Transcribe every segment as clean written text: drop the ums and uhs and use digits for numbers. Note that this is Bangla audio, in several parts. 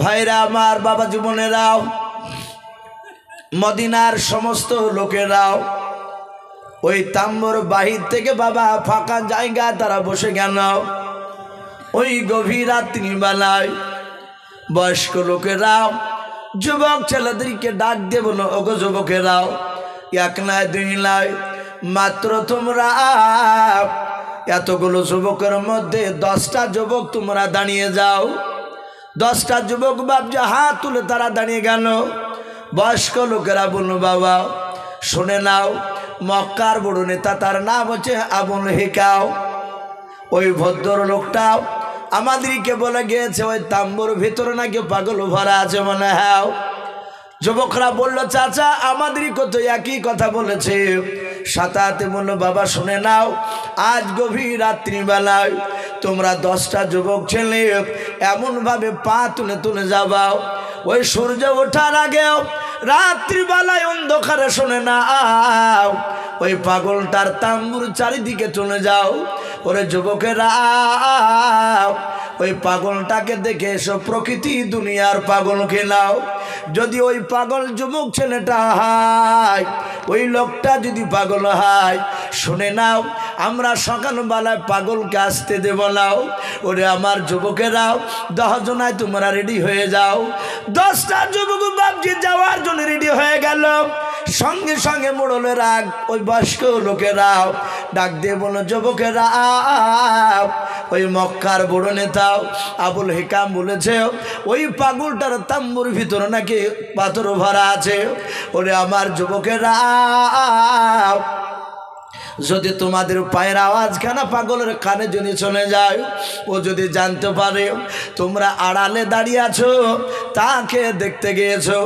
ভাইরা আমার, বাবা জীবনেরাও, মদিনার সমস্ত লোকেরাও ওই তাম্বুর বাহির থেকে বাবা ফাঁকা জায়গা তারা বসে গেল। ওই গভীর রাত্রি বেলায় বয়স্ক লোকেরাও যুবক ছেলেদেরকে ডাক দিয়ে বলো, ওগো যুবকেরাও, এক নয় দুই নয়, মাত্র তোমরা এতগুলো যুবকের মধ্যে 10টা যুবক তোমরা দাঁড়িয়ে যাও। 10টা যুবক বাবজি হাত তুলে তারা দাঁড়িয়ে গেল। বয়স্ক লোকেরা বলল, বাবা শুনে নাও, মক্কার বড় নেতা, তার নাম হচ্ছে আবুল হিকাও। ওই ভদ্র লোকটাও আমাদেরকে বলে গিয়েছে ওই তাম্বুর ভিতরে নাকি পাগল ভরা আছে মনে হয়। যুবকরা বলল, চাচা আমাদেরকে তো একই কথা বলেছে। সাথে বলল, বাবা শুনে নাও, আজ গভীর রাত্রিবেলায় তোমরা 10টা যুবক ছেলে এমনভাবে পা তুলে তুলে যাবাও, ওই সূর্য ওঠার আগেও রাত্রিবেলায় অন্ধকারে শুনে নাও, ওই পাগলটার তাম্বুর চারিদিকে চলে যাও। ওরে যুবকেরা, ওই পাগলটাকে দেখে এসো, প্রকৃতি দুনিয়ার পাগল খেলাও। যদি ওই পাগল যুবক ছেলেটা হয়, ওই লোকটা যদি পাগল হয়, শুনে নাও, আমরা সকালবেলায় পাগলকে আসতে দেব নাও। ওরে আমার যুবকেরাও, 10 জনায় তোমরা রেডি হয়ে যাও। 10টা যুবক বাবজি যাওয়ার জন্য রেডি হয়ে গেল। সঙ্গে সঙ্গে মোড়লের রাগ ওই বয়স্ক লোকেরাও ডাক দিয়ে বলো, যুবকেরা, ওই মক্কার বড় নেতাও আবুল হিকাম বলেছে ওই পাগলটার তাম্বুর ভিতরে নাকি পাথর ভরা আছে। ওরে আমার যুবকেরা, যদি তোমাদের পায়ের আওয়াজখানা পাগলের কানে যদি চলে যায়, ও যদি জানতে পারে তোমরা আড়ালে দাঁড়িয়ে আছো, তাকে দেখতে গিয়েছো,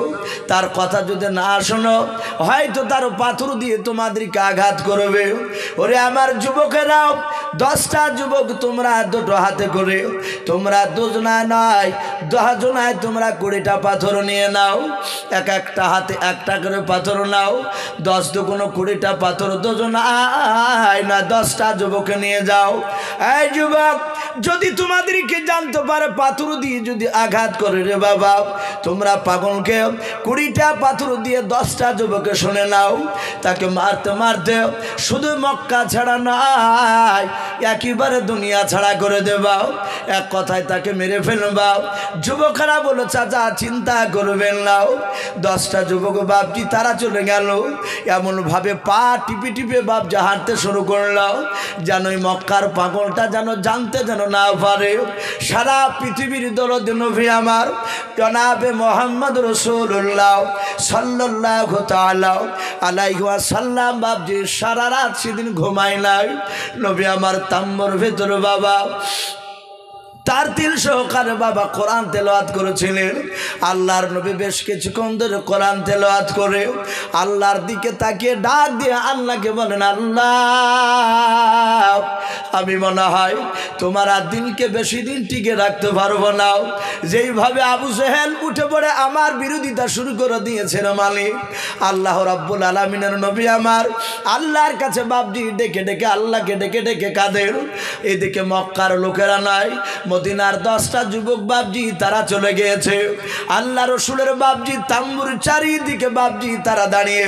তার কথা যদি না শোনো, হয়তো তার পাথর দিয়ে তোমাদেরকে আঘাত করবে। ওরে আমার যুবকেরাও, 10টা যুবক তোমরা দুটো হাতে করে, তোমরা 2 জনায় নয় 10 জনায় তোমরা 20টা পাথর নিয়ে নাও। একটা হাতে একটা করে পাথর নাও। 10 দুগুণ 20টা পাথর 2 জনায় না 10টা যুবকে নিয়ে যাও। এই যুবক, যদি তোমাদেরকে জানতে পারে পাথর দিয়ে যদি আঘাত করে রে বাবা, তোমরা পাগলকে 20টা পাথর দিয়ে 10টা যুবকে শুনে নাও। তাকে মারতে মারতে শুধু মক্কা ছাড়া নয়, একেবারে দুনিয়া ছাড়া করে দেবাও। এক কথায় তাকে মেরে ফেলবাও। যুবকেরা বলো, চাচা চিন্তা করবেন নাও। 10টা যুবক বাপজি তারা চলে গেল। এমনভাবে পা টিপে টিপে বাপজি হাঁটতে শুরু করলো, যেন ওই মক্কার পাগলটা যেন জানতে যেন না পারে। সারা পৃথিবীর দরদ নবী আমার জনাবে মোহাম্মদ রাসূলুল্লাহ সাল্লাল্লাহু তাআলা আলাইহি ওয়াসাল্লাম বাপজি সারা রাত সেদিন ঘুমায় নাই। নবী আমার তাম্বুর ভেতরে বাবা তার তিল সহকারে বাবা কোরআন তেলাওয়াত করেছিলেন। আল্লাহর নবী বেশ কিছুক্ষণ ধরে কোরআন তেলাওয়াত করে আল্লাহর দিকে তাকিয়ে ডাক দিয়ে আল্লাহকে বলেন, আল্লাহ আমি মনে হয় তোমার আর দিনকে বেশি দিন টিকে রাখতে পারবো না। যেইভাবে আবু জেহেল উঠে পড়ে আমার বিরোধিতা শুরু করে দিয়েছিল মালিক আল্লাহ রাব্বুল আলামিনের নবী আমার আল্লাহর কাছে বাপজি ডেকে ডেকে আল্লাহকে ডেকে ডেকে কাঁদেন। এদিকে মক্কার লোকেরা নাই, মদিনার 10টা যুবক বাপজি তারা চলে গিয়েছে। আল্লাহ রসুলের বাপজি তাম্বুর চারিদিকে বাপজি তারা দাঁড়িয়ে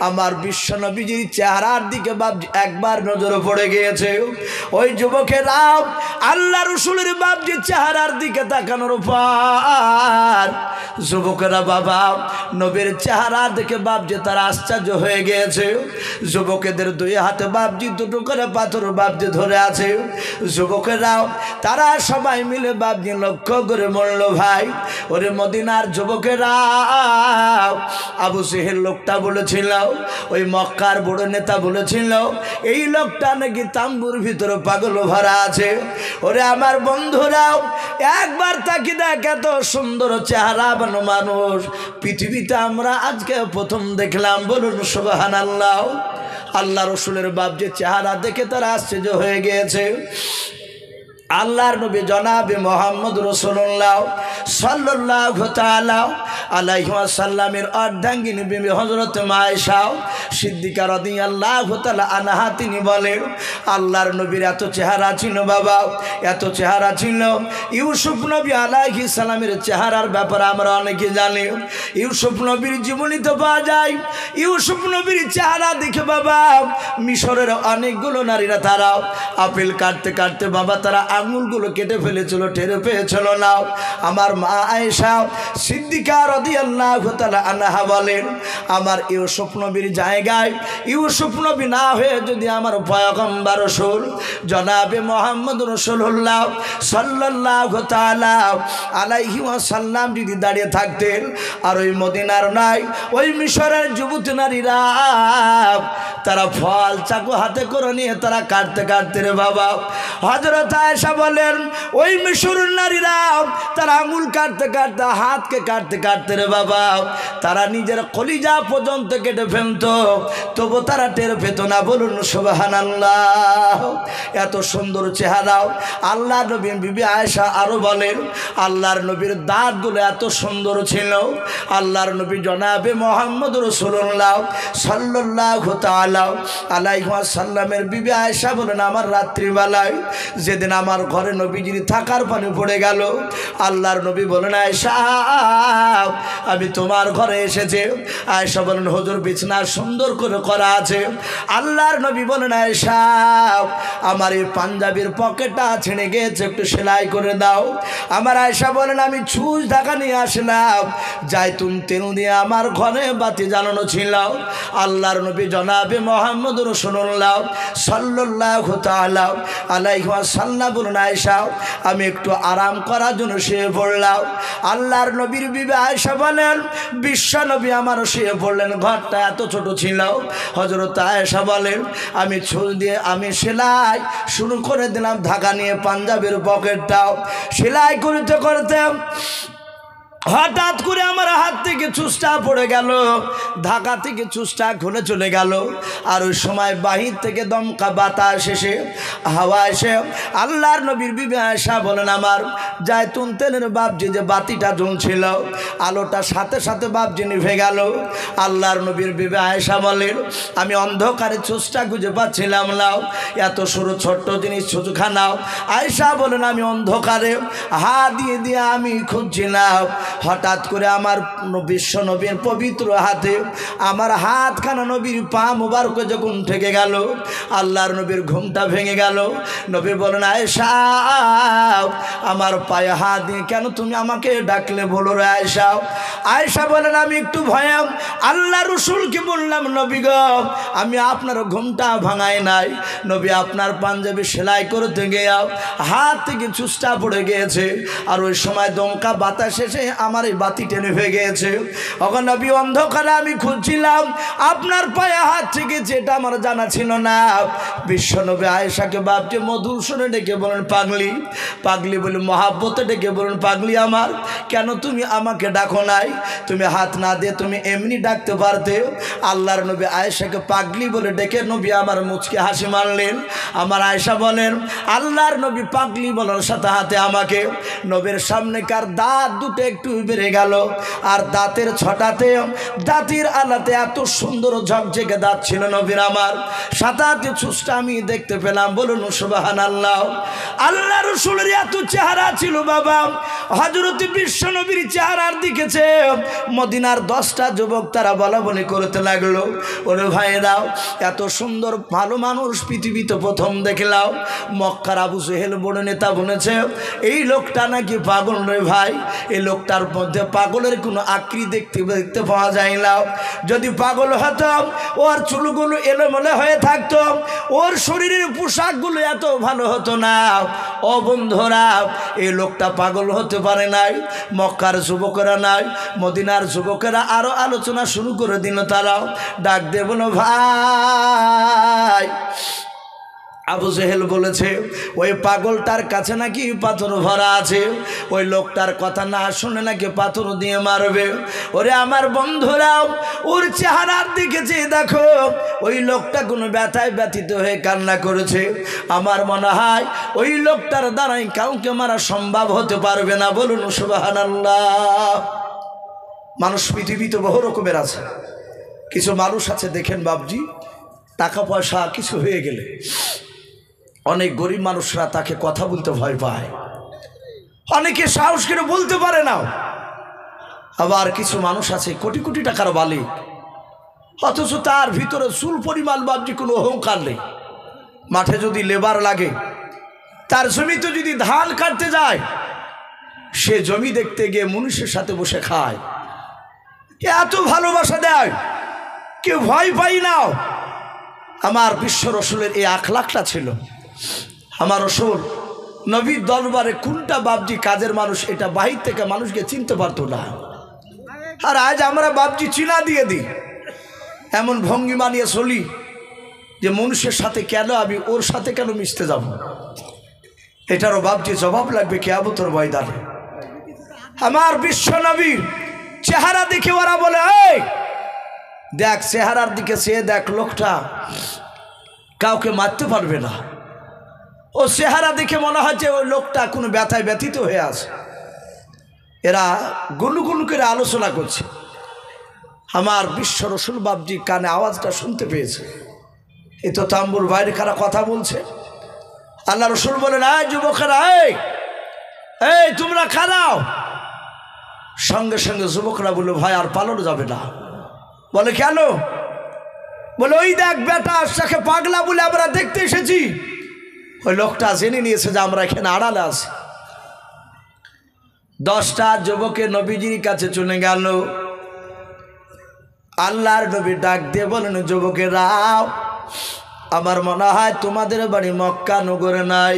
আমার বিশ্ব নবীজির চেহারার দিকে বাপজি একবার নজরে পড়ে গিয়েছে। ওই যুবকেরা আল্লাহ রসুলের বাপজি চেহারার দিকে তাকানোর পর যুবকেরা বাবা নবীর চেহারা দেখে বাপজি তারা আশ্চর্য হয়ে গিয়েছে। যুবকেদের 2 হাতে বাপজি 2টো করে পাথর বাপজি ধরে আছে। যুবকেরা তারা সবাই মিলে বাপজি লক্ষ্য করে মরল ভাই। ওরে মদিনার যুবকেরা, আবু জেহেল লোকটা বলেছিল, ওই মক্কার বড় নেতা বলেছিল এই লোকটা নাকি তাম্বুর ভিতরে পাগল ভরা আছে। ওরে আমার বন্ধুরাও একবার তাকি দেখ, এত সুন্দর চেহারা বানো মানুষ পৃথিবীতে আমরা আজকে প্রথম দেখলাম। বলুন সুবহানাল্লাহ। আল্লাহ রসুলের বাপ যে চেহারা দেখে তারা আশ্চর্য হয়ে গিয়েছে। আল্লাহর নবী জনাবে মুহাম্মদ রাসূলুল্লাহ সাল্লাল্লাহু তাআলা আলাইহি ওয়াসাল্লামের অর্ধাঙ্গিনী বিবি হযরত আয়েশা সিদ্দিকা রাদিয়াল্লাহু তাআলা আনহা তিনি বলেন আল্লাহর নবীর এত চেহারা ছিল বাবা, এত চেহারা ছিল। ইউসুফ নবী আলাইহিস সালামের চেহারার ব্যাপারে আমরা অনেকে জানি। ইউসুফ নবীর জীবনীতে পাওয়া যায় ইউসুফ নবীর চেহারা দেখে বাবা মিশরের অনেকগুলো নারীরা তারা আপেল কাটতে কাটতে বাবা তারা আঙুলগুলো কেটে ফেলেছিল, টের পেয়েছিল না। আমার মা আয়েশা সিদ্দিকা রাদিয়াল্লাহু তাআলা আনহা বলেন আমার ইউসুফ নবীর জায়গায় ইউসুফ নবী না হয়ে যদি আমার পয়গম্বর রাসূল জনাবে মুহাম্মদ রাসূলুল্লাহ সাল্লাল্লাহু তাআলা আলাইহি ওয়াসাল্লাম যদি দাঁড়িয়ে থাকতেন আর ওই মদিনার নাই ওই মিশরের যুবতী নারীরা তারা ফল চাকু হাতে করে নিয়ে তারা কাটতে কাটতে রে বাবা হযরত আয়েশা বলেন ওই মিশরের নারীরা তারা আঙুল কাটতে কাটতে হাতকে কাটতে কাটতে রে বাবা তারা নিজের কলিজা পর্যন্ত কেটে ফেলতো, তবু তারা টের পেত না। বলুন সুবহানাল্লাহ। এত সুন্দর চেহারা। আল্লাহ নবী বিবি আয়েশা আরো বলেন আল্লাহর নবীর দাঁতগুলো এত সুন্দর ছিল। আল্লাহর নবী জনাবে মুহাম্মদ রাসূলুল্লাহ সাল্লাল্লাহু তাআলা আলাইহি ওয়াসাল্লামের বিবি আয়েশা বলেন আমার রাত্রিবেলায় যেদিন আমার ঘরে নবীজির থাকার পানি পড়ে গেল আল্লাহর নবী বলেন আয়েশা আমি তোমার ঘরে এসেছি। আয়েশা বলেন হুজুর বিছানা সুন্দর করে করা আছে। আল্লাহর নবী বলেন আয়েশা আমার এই পাঞ্জাবির পকেটটা ছিঁড়ে গেছে, একটু সেলাই করে দাও। আমার আয়েশা বলেন আমি ছুঁচ ঢাকা নিয়ে আসলাম, জাইতুন তেল দিয়ে আমার ঘরে বাতি জ্বালানো ছিল। আল্লাহর নবী জনাবে মুহাম্মদ রাসূলুল্লাহ সাল্লাল্লাহু তাআলা আলাইহি ওয়াসাল্লাম বলেন আয়েশা আমি একটু আরাম করার জন্য শুয়ে পড়লাম। আল্লাহর নবীর বিবি আয়েশা বলেন বিশ্ব নবী আমারও শুয়ে পড়লেন। ঘরটা এত ছোট ছিল। হযরত আয়েশা বলেন আমি ছুঁচ দিয়ে আমি সেলাই শুরু করে দিলাম ঢাকা নিয়ে পাঞ্জাবের পকেটটাও সেলাই করতে করতে হঠাৎ করে আমার হাত থেকে চুষটা পড়ে গেল, ঢাকা থেকে চুষটা খুলে চলে গেল। আর ওই সময় বাহির থেকে দমকা বাতাস এসে হাওয়া এসে আল্লাহর নবীর বিবি আয়েশা বলেন আমার জাইতুন তেলের বাবজি যে বাতিটা জ্বলছিল আলোটা সাথে সাথে বাবজি নিভে গেল। আল্লাহর নবীর বিবি আয়েশা বলেন আমি অন্ধকারে চুষটা খুঁজে পাচ্ছিলাম না, এত সরু ছোট্ট জিনিস ছুঁচখানাও। আয়েশা বলেন আমি অন্ধকারে হাত দিয়ে দিয়ে আমি খুঁজছিলাম, হঠাৎ করে আমার বিশ্ব নবীর পবিত্র হাতে আমার হাতখানা নবীর পা মুবারক যখন ঠেকে গেল আল্লাহর নবীর ঘুমটা ভেঙে গেল। নবী বলেন আয়েশা আমার পায়ে হাত দিয়ে কেন তুমি আমাকে ডাকলে বলো রে আয়েশা। আয়েশা বলেন আমি একটু ভয়ে আল্লাহ রাসূলকে বললাম নবী গো আমি আপনার ঘুমটা ভাঙাই নাই, নবী আপনার পাঞ্জাবি সেলাই করতে গিয়ে হাত থেকে চুষটা পড়ে গিয়েছে আর ওই সময় দমকা বাতাস এসে আমার এই বাতি টেনে হয়ে গিয়েছে। ওগো নবী অন্ধকারে আমি খুঁজছিলাম আপনার পায়ে হাত থেকে, যেটা আমার জানা ছিল না। বিশ্ব নবী আয়েশাকে বাপটি মধুর শুনে ডেকে বলেন পাগলি, পাগলি বলে মহাব্বতে ডেকে বলেন পাগলি আমার কেন তুমি আমাকে ডাকো নাই, তুমি হাত না দিয়ে তুমি এমনি ডাকতে পারতে। আল্লাহর নবী আয়েশাকে পাগলি বলে ডেকে নবী আমার মুচকে হাসি মারলেন। আমার আয়েশা বলেন আল্লাহর নবী পাগলি বলার সাথে হাতে আমাকে নবীর সামনেকার দাঁত দুটো একটু বেড়ে গেল আর দাঁতের ছটাতে দাঁতের আলাতে এত সুন্দর ঝকঝকে দাঁত ছিল নবীর আমার সাথে হাতে চুষটা আমি দেখতে পেলাম। বলুন সুবহানাল্লাহ। আল্লাহ রাসূলের এত চেহারা ছিল বাবা, হযরত বিশ্ব নবীর চেহারার দিকেছে মদিনার 10টা যুবক তারা বলা বলি করতে লাগলো ওরে ভাইরা এত সুন্দর ভালো মানুষ পৃথিবীতে প্রথম দেখলাম। মক্কার আবু জেহেল বড় নেতা বলেছে এই লোকটা নাকি পাগল রে ভাই, এই লোকটার মধ্যে পাগলের কোনো আকৃতি দেখতে পাওয়া যায় না। যদি পাগল হতাম ওর চুলগুলো এলোমেলো হয়ে থাকতো, ওর শরীরের পোশাকগুলো এত ভালো হতো না। ও বন্ধুরা এই লোকটা পাগল হতে পারে নাই। মক্কার যুবকেরা নাই মদিনার যুবকেরা আরো আলোচনা শুরু করে দিল। তারাও ডাক দিয়ে বলো ভাই আবু জেহেল বলেছে ওই পাগলটার কাছে নাকি পাথর ভরা আছে, ওই লোকটার কথা না শুনে নাকি পাথর দিয়ে মারবে। ওরে আমার বন্ধুরা, ওর চেহারার দিকে চেয়ে দেখো, ওই লোকটা কোনো ব্যথায় ব্যথিত হয়ে কান্না করেছে। আমার মনে হয় ওই লোকটার দ্বারাই কাউকে মারা সম্ভব হতে পারবে না। বলুন সুবহানাল্লাহ। মানুষ পৃথিবীতে বহু রকমের আছে। কিছু মানুষ আছে দেখেন বাবজি, টাকা পয়সা কিছু হয়ে গেলে অনেক গরিব মানুষরা তাকে কথা বলতে ভয় পায়, অনেকে সাহস করে বলতে পারে না। আবার কিছু মানুষ আছে কোটি কোটি টাকার মালিক, অথচ তার ভিতরে চুল পরিমাণ বাবজি কোনো অহংকার নেই। মাঠে যদি লেবার লাগে, তার জমিতে যদি ধান কাটতে যায়, সে জমি দেখতে গিয়ে মানুষের সাথে বসে খায়। এত ভালোবাসা দেয়, কেউ ভয় পাই না। আমার বিশ্ব রসুলের এই আখলাকটা ছিল। আমার রসুল নবীর দরবারে কোনটা বাবজি কাজের মানুষ, এটা বাহির থেকে মানুষকে চিনতে পারতো না। আর আজ আমরা বাবজি চিনা দিয়ে দিই, এমন ভঙ্গিমা নিয়ে চলি যে মানুষের সাথে কেন আমি ওর সাথে কেন মিশতে যাব। এটারও বাবজি জবাব লাগবে কিয়ামতের ময়দানে। আমার বিশ্ব নবীর চেহারা দেখে ওরা বলে, এই দেখ চেহারার দিকে সে দেখ, লোকটা কাউকে মারতে পারবে না। ও চেহারা দেখে মনে হয় যে ওই লোকটা কোনো ব্যথায় ব্যথিত হয়ে আছে। এরা গুনগুন করে আলোচনা করছে। আমার বিশ্ব রসুল বাবজি কানে আওয়াজটা শুনতে পেয়েছে, এ তো তাম্বুর বাইরে কারা কথা বলছে। আল্লাহ রসুল বলেন, এই যুবকেরা, এই তোমরা খারাও। সঙ্গে সঙ্গে যুবকরা বললো, ভাই আর পালানো যাবে না। বলে কেন? বলে ওই দেখ বেটা, তাকে পাগলা বলে আমরা দেখতে এসেছি। ওই লোকটা জেনে নিয়েছে যে আমরা এখানে আড়ালে আছি। 10টা যুবকের নবীজির কাছে চলে গেল। আল্লাহর নবী ডাক দিয়ে বলেন, যুবকেরা, আমার মনে হয় তোমাদের বাড়ি মক্কা নগরে নাই।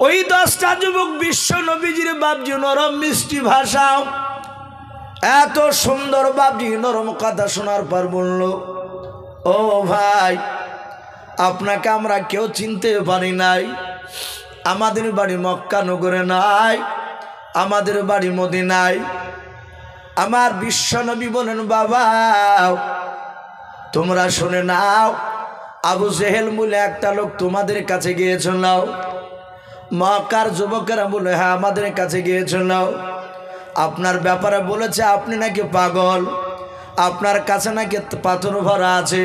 ওই 10টা যুবক বিশ্ব নবীজির বাবজি নরম মিষ্টি ভাষা, এত সুন্দর বাবজি নরম কথা শোনার পর বলল, ও ভাই, আপনাকে আমরা কেউ চিনতে পারি নাই। আমাদের বাড়ি মক্কা নগরে নাই, আমাদের বাড়ি মদিনায়। আমার বিশ্ব নবী বলেন, বাবা তোমরা শুনে নাও, আবু জেহেল বলে একটা লোক তোমাদের কাছে গিয়েছিল। মক্কার যুবকেরা বলে, হ্যাঁ আমাদের কাছে গিয়েছিল। আপনার ব্যাপারে বলেছে আপনি নাকি পাগল, আপনার কাছে নাকি পাথর ভরা আছে,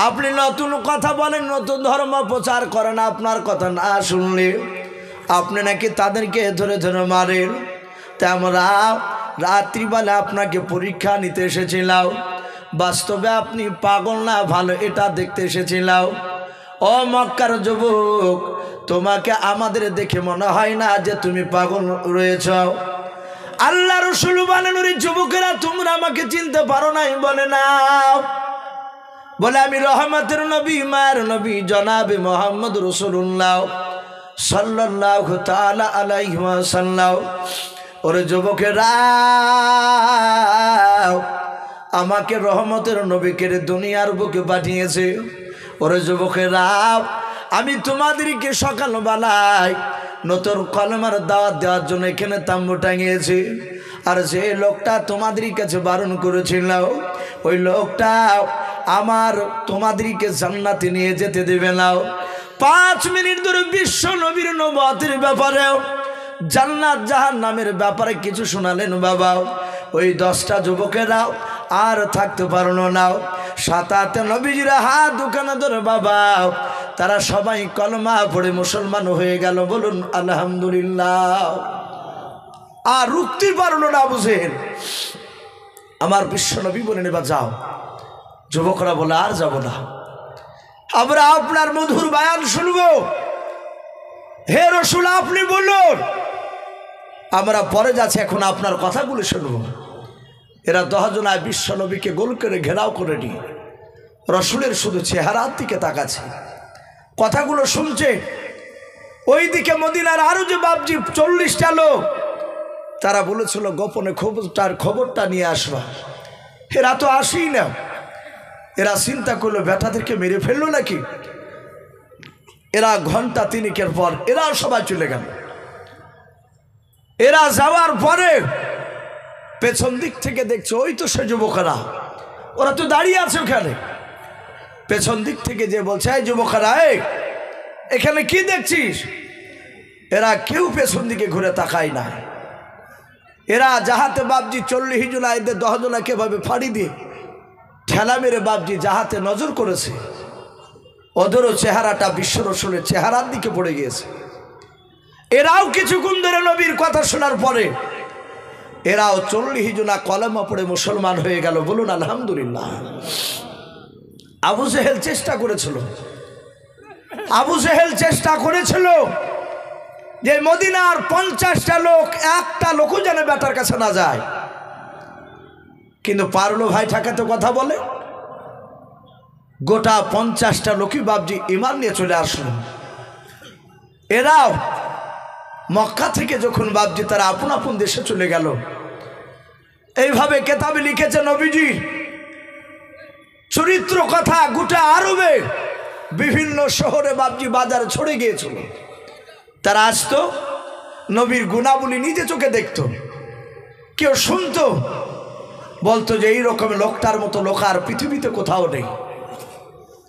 আপনি নতুন কথা বলেন, নতুন ধর্ম প্রচার করেন, আপনার কথা না শুনলে আপনি নাকি তাদেরকে ধরে ধরে মারেন। তা আমরা রাত্রিবেলা আপনাকে পরীক্ষা নিতে এসেছিলাম, বাস্তবে আপনি পাগল না ভালো এটা দেখতে এসেছিলাম। ও মক্কার যুবক, তোমাকে আমাদের দেখে মনে হয় না যে তুমি পাগল রয়েছ। আল্লাহ রসুল বলেন, ওরে যুবকেরা, তোমরা আমাকে চিনতে পারো নাই। বলে না, বলে আমি রহমতের নবী, মায়ের নবী, জনাবে মোহাম্মদ রাসূলুল্লাহ সাল্লাল্লাহু তাআলা আলাইহি ওয়াসাল্লাম। ওরে যুবকেরা, আমাকে রহমতের নবীকে দুনিয়ার বুকে পাঠিয়েছে। ওরে যুবকেরা, আমি তোমাদেরকে সকালবেলায় নতুন কলমার দাওয়াত দেওয়ার জন্য এখানে তাম্বু টাঙিয়েছি। আর যে লোকটা তোমাদের কাছে বারণ করেছিল, ওই লোকটা আমার তোমাদেরকে জান্নাতে নিয়ে যেতে দেবে না। 5 মিনিট ধরে বিশ্ব নবীর নবুয়তের ব্যাপারে, জান্নাত জাহান্নামের ব্যাপারে কিছু শোনালেন বাবা। ওই 10টা যুবকেরা আর থাকতে পারলো না। 7 নবীজিরা হাত দুখানা ধরে বাবা, তারা সবাই কলমা পড়ে মুসলমান হয়ে গেল। বলুন আলহামদুলিল্লাহ। আর রুখতে পারলো না বুঝেন। আমার বিশ্ব নবী বলেন, এবার যাও। যুবকরা বলে, আর যাব না, আমরা আপনার মধুর বয়ান শুনবো। হে রাসূল, আপনি বলুন, আমরা পরে যাচ্ছি, এখন আপনার কথাগুলো শুনবো। এরা 10 জনায় বিশ্ব নবীকে গোল করে ঘেরাও করে নিয়ে রসুলের শুধু চেহারার দিকে তাকাচ্ছে, কথাগুলো শুনছে। ওইদিকে মদিনার আরো যে বাবজি 40টা লোক, তারা বলেছিল গোপনে খবরটা নিয়ে আসবা। এরা তো আসেই না। এরা চিন্তা করলো বেটাদেরকে মেরে ফেললো নাকি। এরা ঘন্টা তিনেকের পর এরাও সবাই চলে গেল। এরা যাওয়ার পরে পেছন দিক থেকে দেখছে ওই তো সে যুবকেরা, ওরা তো দাঁড়িয়ে আছে ওখানে। পেছন দিক থেকে যে বলছে এই যুবকেরা, এখানে কি দেখছিস? এরা কেউ পেছন দিকে ঘুরে তাকায় না। এরা যাহাতে বাপজি 40 জনা এদের 10 জনাকে ভাবে ফাড়ি দিয়ে ঠেলা মেরে বাপজি যাহাতে নজর করেছে, ওদেরও চেহারাটা বিশ্ব রসুলের চেহারার দিকে পড়ে গিয়েছে। এরাও কিছুক্ষণ ধরে নবীর কথা শোনার পরে এরাও 40 জনা কলেমা পড়ে মুসলমান হয়ে গেল। বলুন আলহামদুলিল্লাহ। আবু জেহেল চেষ্টা করেছিল যে মদিনার 50টা লোক একটা লোকও যেন বেটার কাছে না যায়, কিন্তু পারলো ভাই ঠাকাতে কথা বলে। গোটা 50টা লোকই বাপজি ঈমান নিয়ে চলে আসলো। এরাও মক্কা থেকে যখন বাপজি তারা আপন আপন দেশে চলে গেল, এইভাবে কেতাবে লিখেছে নবীজি চরিত্র কথা গোটা আরবে বিভিন্ন শহরে বাপজি বাজারে ছড়ে গিয়েছিল। তারা আসতো, নবীর গুণাবলী নিজে চোখে দেখতো, কেউ শুনতো, বলতো যে এইরকম লোকটার মতো লোক আর পৃথিবীতে কোথাও নেই।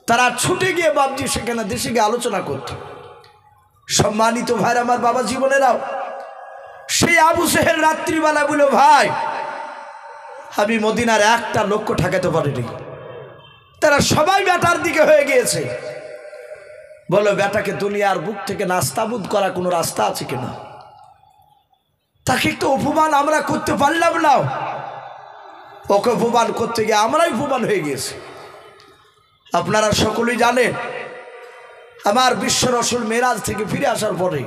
তারা ছুটে গিয়ে বাপজি সেখানে দেশে গিয়ে আলোচনা করত। সম্মানিত ভাই আমার বাবা জীবনেরাও, সেই আবু জেহেল রাত্রিবেলা বলল, ভাই আমি মদিনার একটা লক্ষ্য ঠেকাতে পারিনি, তারা সবাই বেটার দিকে হয়ে গিয়েছে। বলো বেটাকে দুনিয়ার বুক থেকে নাস্তাবুদ করা কোনো রাস্তা আছে কিনা? তাকে একটু অপমান আমরা করতে পারলাম না, ওকে অপমান করতে গিয়ে আমরাই অপমান হয়ে গিয়েছি। আপনারা সকলেই জানেন আমার বিশ্ব রসুল মেরাজ থেকে ফিরে আসার পরে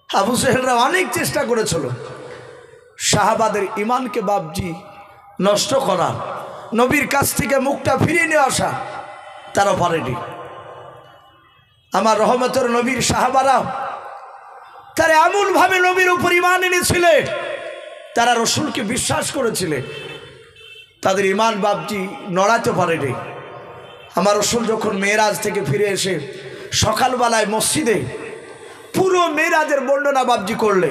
আবু জেহেলরা অনেক চেষ্টা করেছিল সাহাবাদের ইমানকে বাপজি নষ্ট করার, নবীর কাছ থেকে মুখটা ফিরিয়ে নিয়ে আসা, তারা পারেনি। আমার রহমতের নবীর সাহাবারা তারা এমনভাবে নবীর উপর ইমান এনেছিলেন, তারা রসুলকে বিশ্বাস করেছিলেন, তাদের ইমান বাপজি নড়াতে পারেনি। আমার রসুল যখন মেরাজ থেকে ফিরে এসে সকালবেলায় মসজিদে পুরো মেরাজের বর্ণনা বাপজি করলে,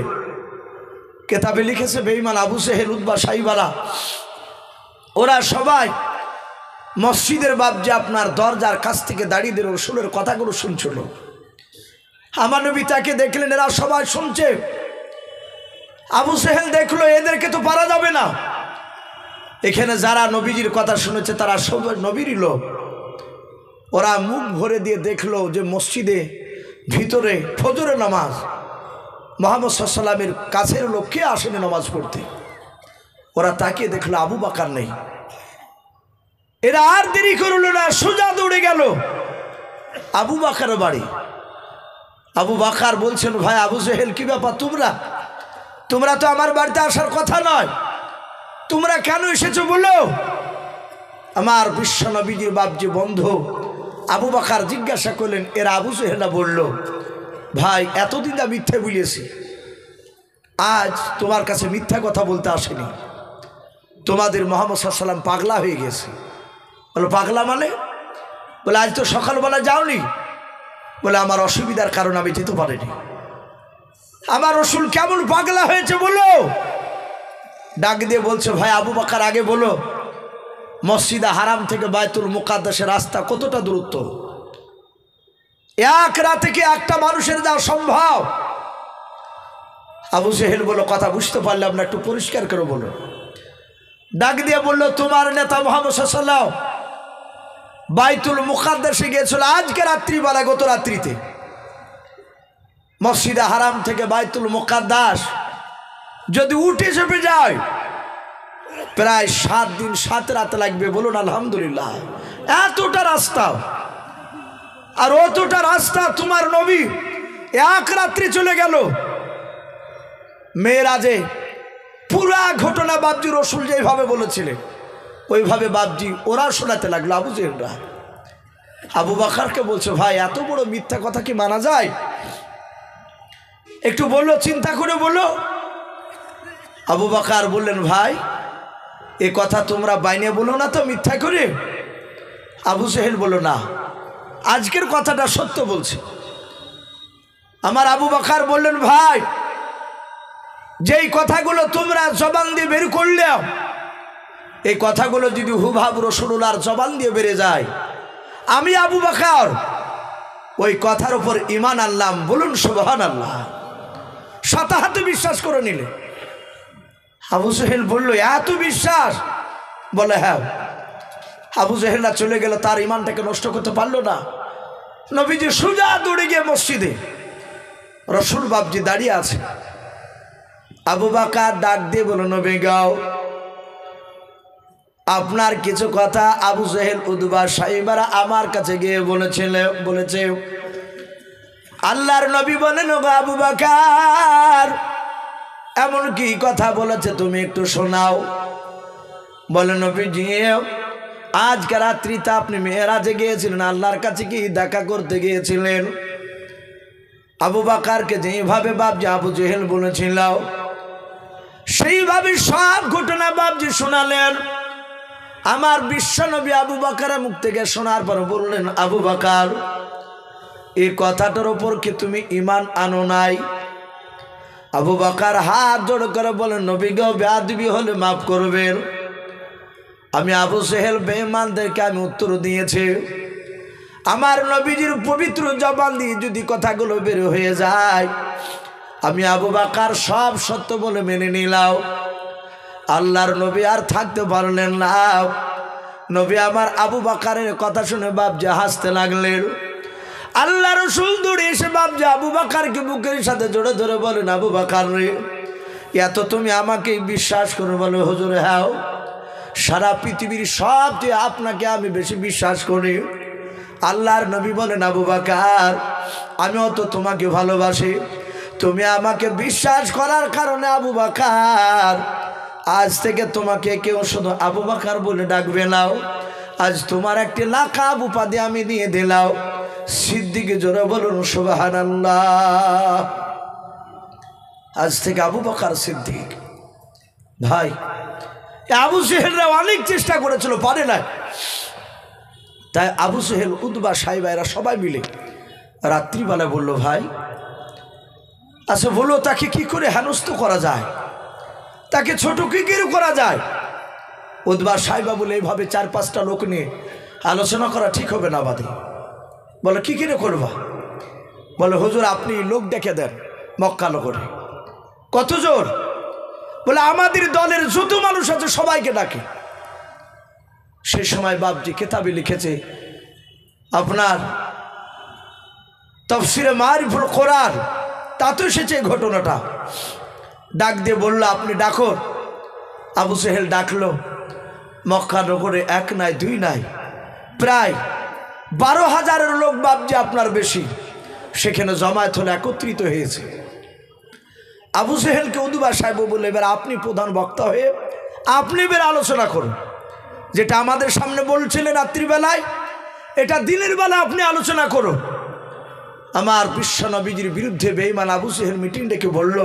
কেতাবে লিখেছে বেঈমান আবু জেহেল, উতবা, সাইবারা ওরা সবাই মসজিদের বাপজি আপনার দরজার কাছ থেকে দাঁড়িয়ে দিয়ে রসুলের কথাগুলো শুনছিল। আমার নবী তাকে দেখলেন, এরা সবাই শুনছে। আবু জেহেল দেখলো এদেরকে তো পারা যাবে না, এখানে যারা নবীজির কথা শুনেছে তারা সবাই নবীরই লোক। ওরা মুখ ভরে দিয়ে দেখলো যে মসজিদে ভিতরে ফজরের নামাজ, মুহাম্মদ সাল্লাল্লাহু আলাইহি ওয়াসাল্লামের কাছের লোক কে আসেনি নামাজ পড়তে। ওরা তাকিয়ে দেখলো আবু বকর নেই। এরা আর দেরি করলো না, সোজা দৌড়ে গেল আবু বকরের বাড়ি। আবু বকর বলছেন, ভাই আবু জেহেল কি ব্যাপার, তোমরা তো আমার বাড়িতে আসার কথা নয়, তোমরা কেন এসেছো বলো? আমার বিশ্ব নবীজির বাপজি বন্ধু আবু বকর জিজ্ঞাসা করলেন। এরা আবু জেহেলরা বলল, ভাই এতদিন যা মিথ্যা বলেছি, আজ তোমার কাছে মিথ্যা কথা বলতে আসেনি, তোমাদের মুহাম্মদ সাল্লাল্লাহু আলাইহি ওয়াসাল্লাম পাগলা হয়ে গেছে। বলো পাগলা মানে? বলে আজ তো সকালবেলা যাওনি। বলে আমার অসুবিধার কারণে আমি যেতে পারিনি। আমার রসুল কেমন পাগলা হয়েছে বলো? ডাক দিয়ে বলছে, ভাই আবু বকর আগে বলো মসজিদে হারাম থেকে বাইতুল মুকাদ্দাসের রাস্তা কতটা দূরত্ব? এক রাতে কি একটা মানুষের যাওয়া সম্ভব? আবু জেহেল বলল, কথা বুঝতে পারলাম না, একটু পরিষ্কার করে বলো। ডাক দিয়ে বলল, তোমার নেতা মুহাম্মদ সাল্লাল্লাহু আলাইহি ওয়াসাল্লাম বাইতুল মুকাদ্দাসে গিয়েছিল আজকে রাত্রিবেলা, গত রাত্রিতে। মসজিদে হারাম থেকে বাইতুল মুকাদ্দাস যদি উঠে চেপে যায় প্রায় 7 দিন 7 রাত লাগবে। বলুন আলহামদুলিল্লাহ। এতটা রাস্তা, আর অতটা রাস্তা তোমার নবী এক রাত্রি চলে গেল। মেরাজে পুরা ঘটনা বাপজি রসুল যেভাবে বলেছিলেন ওইভাবে বাপজি ওরা শোনাতে লাগলো আবু জেহেলরা। আবু বকরকে বলছে, ভাই এত বড় মিথ্যা কথা কি মানা যায়? একটু বললো, চিন্তা করে বলো। আবু বকর বললেন, ভাই এ কথা তোমরা বাইনে বলো না তো মিথ্যা করে? আবু জেহেল বলল, না আজকের কথাটা সত্য বলছি। আমার আবু বকর বললেন, ভাই যেই কথাগুলো তোমরা জবান দিয়ে বের করলে, এই কথাগুলো যদি হুবহু রাসূলুল্লাহর জবান দিয়ে বেরে যায়, আমি আবু বকর ওই কথার উপর ঈমান আনলাম। বলুন সুবহানাল্লাহ। সাথে সাথে বিশ্বাস করে নিলে। আবু জেহেল বলল, এত বিশ্বাস? বলে হ্যাঁ। আবু জেহেলরা চলে গেল, তার ঈমানটাকে নষ্ট করতে পারলো না। নবীজি সোজা দৌড়ে গিয়ে মসজিদে, রাসূল বাপজি দাঁড়িয়ে আছে। আবু বকর ডাক দিয়ে বলল, নবী গাও, আপনার কিছু কথা আবু জেহেল উতবা সাইবারা আমার কাছে গিয়ে বলেছে। আল্লাহর নবী বলেন, ওগো আবু বকর, এমন কি কথা বলেছে তুমি একটু শোনাও। বলে, নবীজি আজকে রাত্রিতে আপনি মেরাজে গিয়েছিলেন, আল্লাহর কাছে কি দেখা করতে গিয়েছিলেন? আবু বকরকে যেভাবে বাপজি আবু জেহেল বলেছিল, সেইভাবে সব ঘটনা বাপজি শোনালেন। আমার বিশ্বনবী আবু বকরের মুখ থেকে শোনার পর বললেন, আবু বকর, এই কথাটার উপর কি তুমি ঈমান আনো নাই? আবু বকর হাত জোড় করে বলেন, নবী গো, বেয়াদবি হলে মাফ করবেন। আমি আবু জেহেল বেঈমানদেরকে আমি উত্তর দিয়েছি। আমার নবীজির পবিত্র জবান দিয়ে যদি কথাগুলো বের হয়ে যায়, আমি আবু বকর সব সত্য বলে মেনে নিলাম। আল্লাহর নবী আর থাকতে পারলেন না। নবী আমার আবু বকরের কথা শুনে বাপজি হাসতে লাগলেন। আল্লাহ রাসূল দৌড়ে এসে বাপজি আবু বকরকে বুকের সাথে জড়ে ধরে বলেন, আবু বকর রে, এত তুমি আমাকে বিশ্বাস করো? বলে, হুজুর হ্যাঁ, সারা পৃথিবীর সবচেয়ে আপনাকে আমি বেশি বিশ্বাস করি। আল্লাহর নবী বলেন, আবু বকর, আমিও তো তোমাকে ভালোবাসি। তুমি আমাকে বিশ্বাস করার কারণে আবু বকর, আজ থেকে তোমাকে কেউ শুধু আবু বকর বলে ডাকবে না। আজ তোমার একটি লাকাব উপাধি আমি দিয়ে দিলাম, সিদ্দিক। জোরে বলুন সুবহানাল্লাহ। আজ থেকে আবু বকর সিদ্দিক। ভাই, আবু জেহেলরা অনেক চেষ্টা করেছিল, পারে না। তাই আবু জেহেল, উতবা, সাইবা এরা সবাই মিলে রাত্রিবেলায় বলল, ভাই আচ্ছা বলো, তাকে কি করে হেনস্থ করা যায়, তাকে ছোট কি করে করা যায়? উতবা সাইবা বলে, এইভাবে 4-5টা লোক নিয়ে আলোচনা করা ঠিক হবে না বাদে। বলে, কি করে করবা? বলে, হুজুর আপনি লোক ডেকে দেন মক্কা নগরে। কত জোর? বলে, আমাদের দলের যত মানুষ আছে সবাইকে ডাকে। সেই সময় বাপজি কিতাবে লিখেছে, আপনার তাফসিরে মারিফুল কোরআন তাতে এসেছে ঘটনাটা। ডাক দিয়ে বলল, আপনি ডাকো। আবু জেহেল ডাকলো। মক্কা নগরে 1 নাই 2 নাই, প্রায় 12,000 লোক বাপজি আপনার বেশি সেখানে জমায়েত হলে একত্রিত হয়েছে। আবু জেহেলকে উতবা সাহেব বলে, এবার আপনি প্রধান বক্তা হয়ে আপনি এবার আলোচনা করুন। যেটা আমাদের সামনে বলছিলেন রাত্রিবেলায়, এটা দিনের বেলা আপনি আলোচনা করুন। আমার বিশ্ব নবীজির বিরুদ্ধে বেঈমান আবু জেহেল মিটিং ডেকে বলল,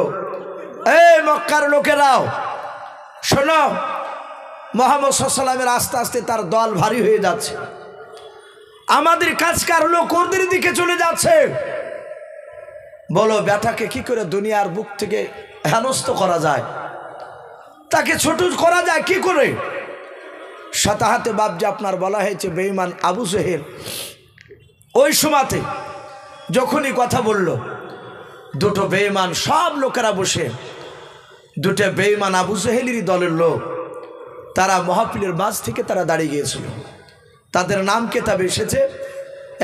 এই মক্কার লোকেরাও শোনো, মুহাম্মদ সাল্লাল্লাহু আলাইহি ওয়াসাল্লামের আস্তে আস্তে তার দল ভারী হয়ে যাচ্ছে। আমাদের কাজকার লোক ওদের দিকে চলে যাচ্ছে। বলো, ব্যাটাকে কি করে দুনিয়ার বুক থেকে হেনস্থ করা যায়, তাকে ছোট করা যায় কি করে? সাথে হাতে বাপজি আপনার বলা হয়েছে বেঈমান আবু জেহেল ওই সময়তে যখনই কথা বলল, দুটো বেঈমান, সব লোকেরা বসে, দুটো বেঈমান আবু জেহেলেরই দলের লোক, তারা মাহফিলের মাঝ থেকে তারা দাঁড়িয়ে গিয়েছিল। তাদের নাম কিতাবে এসেছে।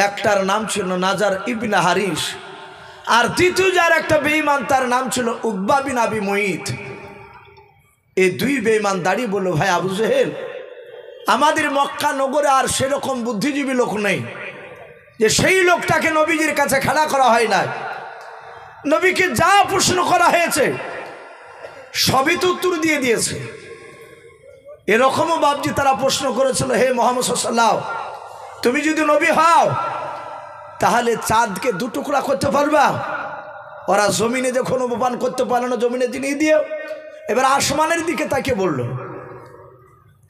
একটার নাম ছিল নাজার ইবনে হারিস, আর দ্বিতীয় যার একটা বেঈমান তার নাম ছিল উকবা বিন আবি মুঈত। এই 2 বেঈমান দাঁড়িয়ে বলল, ভাই আবু জেহেল, আমাদের মক্কা নগরে আর সেরকম বুদ্ধিজীবী লোক নেই যে সেই লোকটাকে নবীজির কাছে খাড়া করা হয় না। নবীকে যা প্রশ্ন করা হয়েছে সবই তো উত্তর দিয়ে দিয়েছে। এরকমও বাপজি তারা প্রশ্ন করেছিল, হে মুহাম্মদ সাল্লাল্লাহু আলাইহি ওয়াসাল্লাম, তুমি যদি নবী হও তাহলে চাঁদকে 2 টুকরা করতে পারবা? ওরা জমিনে যখন অবমান করতে পারলো না, জমিনে জিনিয়ে দিয়ে এবার আসমানের দিকে তাকে বলল।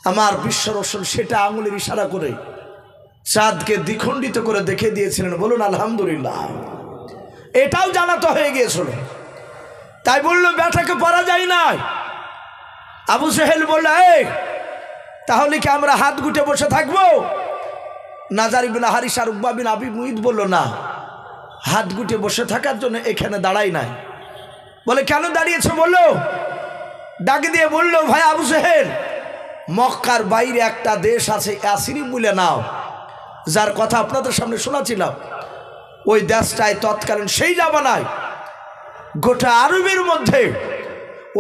আমার বিশ্ব রাসূল সেটা আঙুলের ইশারা করে চাঁদকে দ্বিখণ্ডিত করে দেখে দিয়েছিলেন। বলুন আলহামদুলিল্লাহ। এটাও জানাতে হয়ে গিয়েছিল। তাই বলল ব্যাটাকে পারা যায় না। আবু সেহেল বলল, এই তাহলে কি আমরা হাত গুটে বসে থাকবো? নাজার ইবনে হারিস আর উকবা বিন আবি মুইত বলল, না, হাত গুটে বসে থাকার জন্য এখানে দাঁড়াই নাই। বলে কেন দাঁড়িয়েছো? বললো, ডাকে দিয়ে বলল, ভাই আবু সেহেল, মক্কার বাইরে একটা দেশ আছে ইয়াসরিব বলে নাও, যার কথা আপনাদের সামনে শোনাছিলাম। ওই দেশটায় তৎকালীন সেই জামানায় গোটা আরবের মধ্যে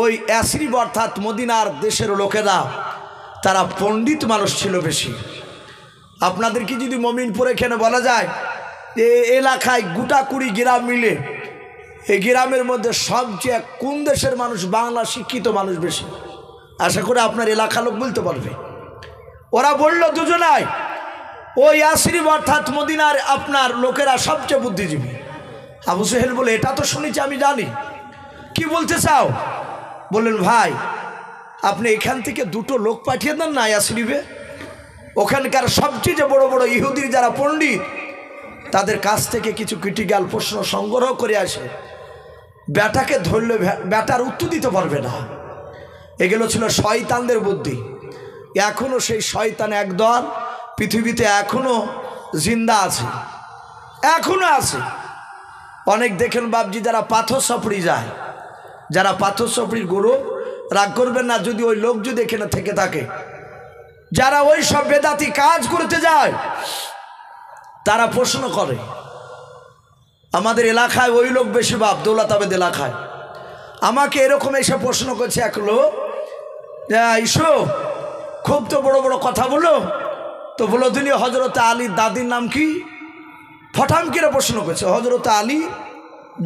ওই ইয়াসরিব অর্থাৎ মদিনার দেশের লোকেরা তারা পণ্ডিত মানুষ ছিল বেশি। আপনাদেরকে যদি মমিনপুর এখানে বলা যায় যে এলাকায় গোটা 20 গ্রাম মিলে এই গ্রামের মধ্যে সবচেয়ে কোন দেশের মানুষ বাংলা শিক্ষিত মানুষ বেশি, আশা করে আপনার এলাকা লোক বলতে পারবে। ওরা বলল দুজনাই ওই ইয়াসরিব অর্থাৎ মদিনার আপনার লোকেরা সবচেয়ে বুদ্ধিজীবী। আবু সেহেল বলে, এটা তো শুনেছি, আমি জানি, কি বলতে চাও? বললেন, ভাই আপনি এখান থেকে 2টো লোক পাঠিয়ে দেন না ইয়াসরিবে, ওখানকার সবচেয়ে বড় বড় ইহুদির যারা পণ্ডিত তাদের কাছ থেকে কিছু ক্রিটিক্যাল প্রশ্ন সংগ্রহ করে আসে। ব্যাটাকে ধরলে ব্যাটার উত্তর দিতে পারবে না। এগুলো ছিল শয়তানদের বুদ্ধি। এখনও সেই শয়তান একদল পৃথিবীতে এখনও জিন্দা আছে, এখনও আছে। অনেক দেখেন বাবজি যারা পাথর সাপড়ি যায়, যারা পাথর সাপড়ির গুরু, রাগ করবেন না যদি ওই লোক যদি এখানে থেকে থাকে, যারা ওই সব বেদাতি কাজ করতে যায়, তারা প্রশ্ন করে। আমাদের এলাকায় ওই লোক বেশি বাপ, দৌলত আবেদ এলাকায় আমাকে এরকম এসে প্রশ্ন করছে এক লোক, ইসো খুব তো বড় বড় কথা বলো, তো বলো তিনি হজরত আলীর দাদির নাম কি? ফঠাম কিরে প্রশ্ন করছে, হজরত আলী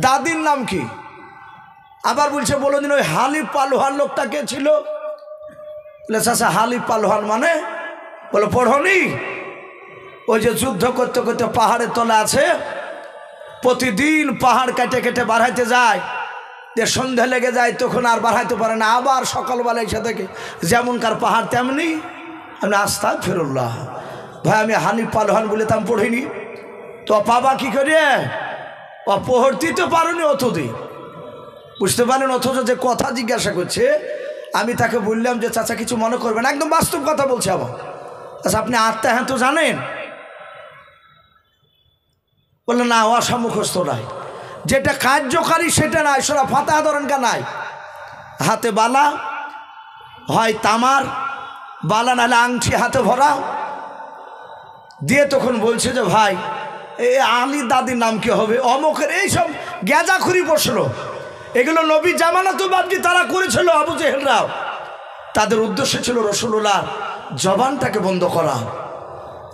দাদির নাম কি? আবার বলছে, বলো দিন ওই হালিফ পালোহান লোকটা কে ছিল? বলে, চাচা হালিফ পালোহান মানে? বলে, পড়নি? ওই যে যুদ্ধ করতে করতে পাহাড়ের তলা আছে, প্রতিদিন পাহাড় কেটে কেটে বাড়াইতে যায়, যে সন্ধ্যা লেগে যায় তখন আর বাড়াইতে পারে না, আবার সকালবেলা এসে দেখে যেমনকার পাহাড় তেমনি। আমি আস্তাগফিরুল্লাহ, ভাই আমি হানিফ পালোহান বলে তো আমি পড়িনি, তো পাবা কি করে? ও পড়তে তো পারোনি অতদিন, বুঝতে পারেন? অথচ যে কথা জিজ্ঞাসা করছে, আমি তাকে বললাম যে চাচা কিছু মনে করবেন, একদম বাস্তব কথা বলছে। আবার আচ্ছা আপনি আত্মা হ্যাঁ তো জানেন? বললো না, অসমুখস্থ নাই, যেটা কার্যকারী সেটা নাই, সোরা ফাতাহা ধরেন কা নাই, হাতে বালা হয় তামার বালা নাহলে আংটি হাতে ভরা দিয়ে তখন বলছে যে ভাই এই আলী দাদির নাম কি হবে? অমুকের এইসব গ্যাজাখুরি প্রশ্ন, এগুলো নবী জামানা তো বাবজি তারা করেছিল। আবু জেহেলরাও তাদের উদ্দেশ্য ছিল রসুল্লাহ জবানটাকে বন্ধ করা,